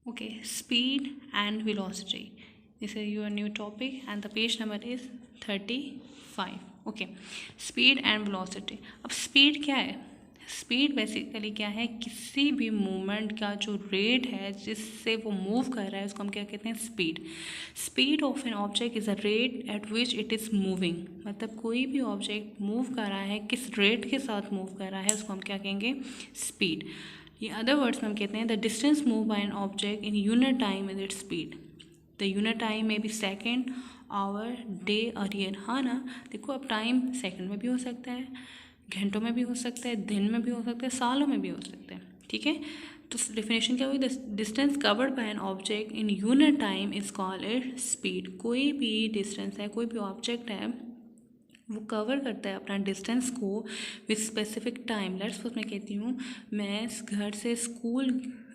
Okay, speed and velocity. This is your new topic and the page number is 35. Okay, speed and velocity. अब speed क्या है? Speed basically क्या है, किसी भी मूवमेंट का जो रेट है जिससे वो मूव कर रहा है उसको हम क्या कहते हैं, speed. Speed of an object is a rate at which it is moving. मतलब कोई भी ऑब्जेक्ट मूव कर रहा है, किस रेट के साथ मूव कर रहा है उसको हम क्या कहेंगे, स्पीड. ये अदर वर्ड्स में हम कहते हैं the distance move by an object in unit time is its speed. The unit time में भी सेकेंड, आवर, डे और ईयर. हाँ ना, देखो अब टाइम सेकंड में भी हो सकता है, घंटों में भी हो सकता है, दिन में भी हो सकता है, सालों में भी हो सकता है. ठीक है, तो डेफिनेशन क्या हुई, the distance covered bye an object in unit time is called it speed. कोई भी डिस्टेंस है, कोई भी ऑब्जेक्ट है, वो कवर करता है अपना डिस्टेंस को with specific time. Let's suppose मैं कहती हूँ मैं घर से स्कूल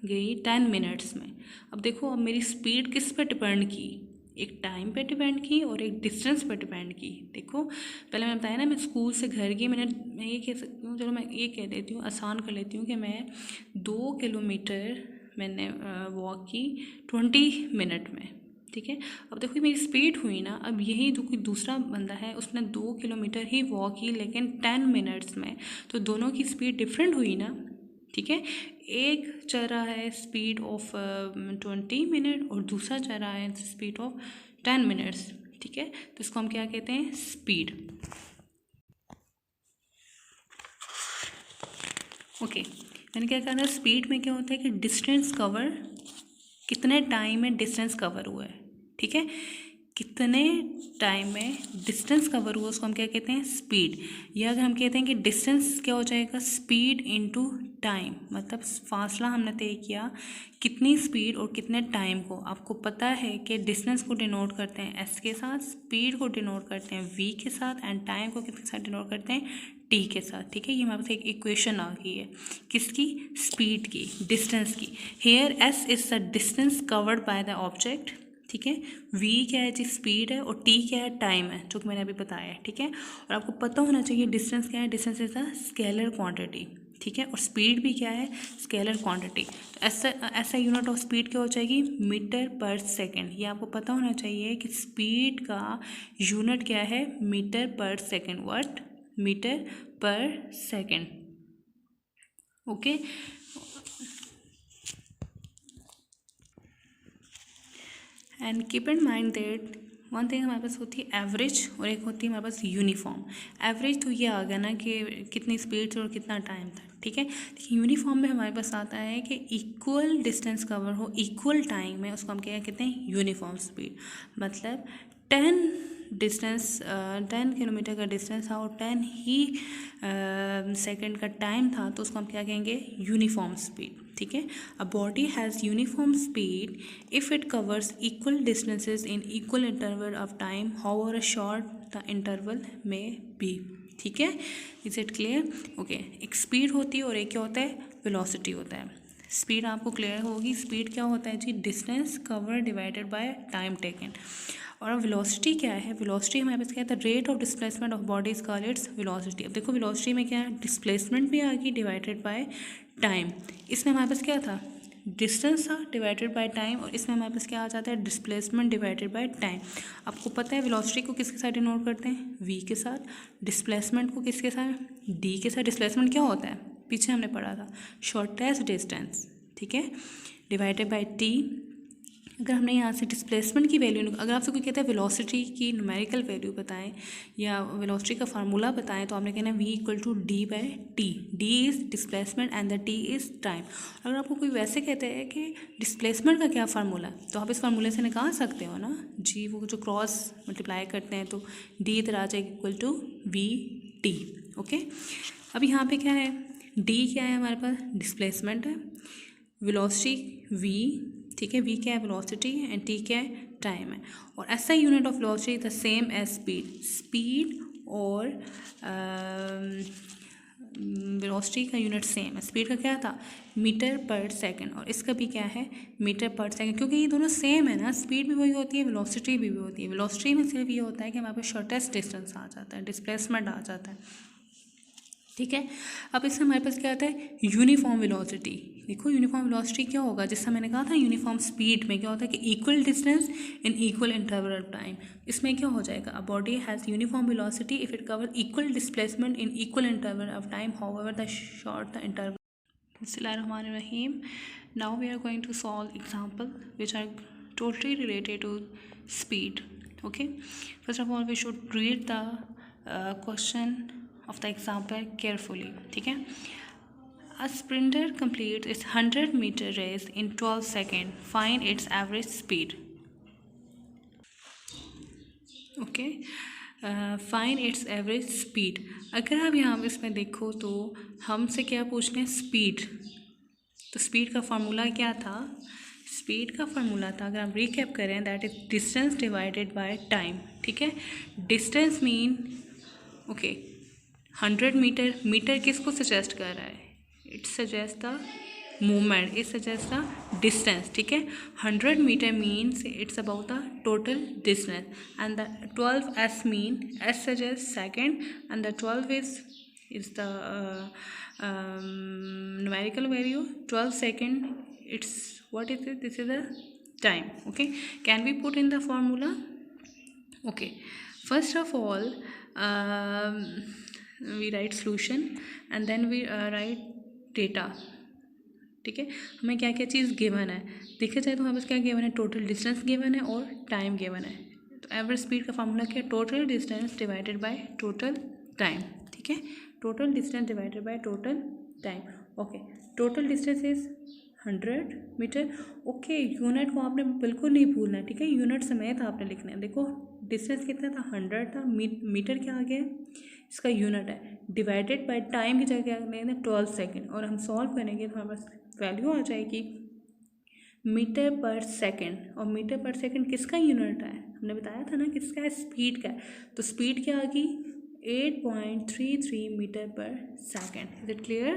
गई 10 मिनट्स में. अब देखो, अब मेरी स्पीड किस पे डिपेंड की, एक टाइम पे डिपेंड की और एक डिस्टेंस पे डिपेंड की. देखो पहले मैंने बताया ना, मैं स्कूल से घर गई, मैं ये कह सकती हूँ, चलो मैं ये कह देती हूँ, आसान कर लेती हूँ कि मैं 2 किलोमीटर मैंने वॉक की 20 मिनट में. ठीक है, अब देखो मेरी स्पीड हुई ना. अब यही जो कोई दूसरा बंदा है उसने 2 किलोमीटर ही वॉक की लेकिन 10 मिनट्स में, तो दोनों की स्पीड डिफरेंट हुई ना. ठीक है, एक चल रहा है स्पीड ऑफ 20 मिनट और दूसरा चल रहा है स्पीड ऑफ 10 मिनट्स. ठीक है, तो इसको हम क्या कहते हैं, स्पीड. ओके, मैंने क्या कहा, स्पीड में क्या होता है कि डिस्टेंस कवर, कितने टाइम में डिस्टेंस कवर हुआ है. ठीक है, कितने टाइम में डिस्टेंस कवर हुआ उसको हम क्या कहते हैं, स्पीड. या अगर हम कहते हैं कि डिस्टेंस क्या हो जाएगा, स्पीड इनटू टाइम. मतलब फासला हमने तय किया कितनी स्पीड और कितने टाइम को. आपको पता है कि डिस्टेंस को डिनोट करते हैं एस के साथ, स्पीड को डिनोट करते हैं वी के साथ एंड टाइम को किसके साथ डिनोट करते हैं, टी के साथ. ठीक है, ये हमारे पास एक इक्वेशन आ गई है किसकी, स्पीड की, डिस्टेंस की. Here S is the distance covered by the object. ठीक है, वी क्या है जी, स्पीड है, और टी क्या है, टाइम है, जो कि मैंने अभी बताया है. ठीक है, और आपको पता होना चाहिए डिस्टेंस क्या है, distance is a scalar quantity. ठीक है, और स्पीड भी क्या है, स्केलर क्वांटिटी. तो ऐसा यूनिट ऑफ स्पीड क्या हो जाएगी, मीटर पर सेकेंड. ये आपको पता होना चाहिए कि स्पीड का यूनिट क्या है, मीटर पर सेकेंड. व्हाट, मीटर पर second. Okay, and keep in mind that one thing हमारे पास होती है एवरेज और एक होती है हमारे पास यूनिफॉर्म. एवरेज तो ये आ गया ना कि कितनी स्पीड और कितना टाइम था. ठीक है, लेकिन यूनिफॉर्म में हमारे पास आता है कि इक्वल डिस्टेंस कवर हो इक्वल टाइम में, उसको हम क्या कहते हैं, यूनिफॉर्म स्पीड. मतलब 10 किलोमीटर का डिस्टेंस था और 10 ही सेकंड का टाइम था, तो उसको हम क्या कहेंगे, यूनिफॉर्म स्पीड. ठीक है, a body has uniform speed if it covers equal distances in equal interval of time however a short the interval में बी. ठीक है, इज इट क्लियर. ओके, एक स्पीड होती है और एक क्या होता है, वेलोसिटी होता है. स्पीड आपको क्लियर होगी, स्पीड क्या होता है जी, distance cover divided by time taken. और वेलोसिटी क्या है, वेलोसिटी हमारे पास क्या है, the rate of displacement of body is called its velocity. अब देखो वेलोसिटी में क्या है, डिस्प्लेसमेंट भी आ गई डिवाइडेड बाय टाइम. इसमें हमारे पास क्या था, डिस्टेंस था डिवाइडेड बाय टाइम, और इसमें हमारे पास क्या आ जाता है, डिस्प्लेसमेंट डिवाइडेड बाय टाइम. आपको पता है वेलोसिटी को किसके साथ डिनोट करते हैं, वी के साथ. डिस्प्लेसमेंट को किसके साथ, डी के साथ. डिस्प्लेसमेंट क्या होता है, पीछे हमने पढ़ा था, शॉर्टेस्ट डिस्टेंस. ठीक है, डिवाइडेड बाय टी. अगर हमने यहाँ से डिस्प्लेसमेंट की वैल्यू, अगर आपसे कोई कहता है वेलोसिटी की न्यूमेरिकल वैल्यू बताएं या वेलोसिटी का फार्मूला बताएं, तो आपने कहना V equal to D by T. D is displacement and the T is time. अगर आपको कोई वैसे कहता है कि डिस्प्लेसमेंट का क्या फार्मूला, तो आप इस फार्मूले से निकाल सकते हो ना जी, वो जो क्रॉस मल्टीप्लाई करते हैं तो डी इधर आ जाएगी equal to V T. Okay, अब यहाँ पे क्या है, डी क्या है हमारे पास, डिस्प्लेसमेंट है, वेलोसिटी वी. ठीक है, वी क्या है, वेलोसिटी, एंड टी क्या है, टाइम है. और ऐसा unit of velocity the same as speed. Speed और वेलोसिटी का यूनिट सेम है. स्पीड का क्या था, मीटर पर सेकंड, और इसका भी क्या है, मीटर पर सेकंड. क्योंकि ये दोनों सेम है ना, स्पीड भी वही होती है, वेलोसिटी भी होती है. वेलोसिटी में सिर्फ ये होता है कि हमारे पास शॉर्टेस्ट डिस्टेंस आ जाता है, डिस्प्लेसमेंट आ जाता है. ठीक है। अब इसमें हमारे पास क्या आता है, यूनिफॉर्म वेलोसिटी। देखो यूनिफॉर्म वेलोसिटी क्या होगा, जिससे मैंने कहा था यूनिफॉर्म स्पीड में क्या होता है कि equal distance in equal interval of time. इसमें क्या हो जाएगा, a body has uniform velocity if it cover equal displacement in equal interval of time, however the short the interval. Bismillahirrahmanirrahim. Now we are going to solve examples which are totally related to speed. Okay. First of all, we should read the question of the example carefully. ठीक है. A sprinter completes its 100-meter race in 12 seconds. Find its average speed. Okay, find its average speed. अगर आप यहाँ इसमें देखो तो हमसे क्या पूछ रहे हैं, स्पीड। तो स्पीड का फार्मूला क्या था, स्पीड का फार्मूला था, अगर हम रिकैप करें, that is distance divided by time. ठीक है, distance mean okay 100 metre, metre किसको सजेस्ट कर रहा है, it suggest the movement, it suggest the distance. ठीक है, 100 metre means it's about the total distance, and the 12 S mean, S suggest second, and the 12 is the numerical value, 12 second, it's what is it, this is the time. Okay, can we put in the formula? Okay, first of all we write solution and then we write data. ठीक है, हमें क्या क्या चीज़ given है, देखा जाए तो हमारे पास क्या गिवन है, टोटल डिस्टेंस गिवन है और टाइम गिवन है। तो एवरेज स्पीड का फार्मूला क्या है, total distance divided by total time. ठीक है, total distance divided by total time. Okay, total distance is 100 metre. Okay, unit को आपने बिल्कुल नहीं भूलना है। ठीक है, यूनिट समेत आपने लिखना है। देखो डिस्टेंस कितना था, 100 था, मीटर क्या आ गया, इसका यूनिट है, डिवाइडेड बाय टाइम की जगह क्या लेंगे, 12 सेकेंड, और हम सॉल्व करेंगे तो हमारे पास वैल्यू आ जाएगी मीटर पर सेकंड। और मीटर पर सेकंड किसका यूनिट है, हमने बताया था ना किसका है, स्पीड का है। तो स्पीड क्या आ गई, 8.33 मीटर पर सेकंड। Is it clear?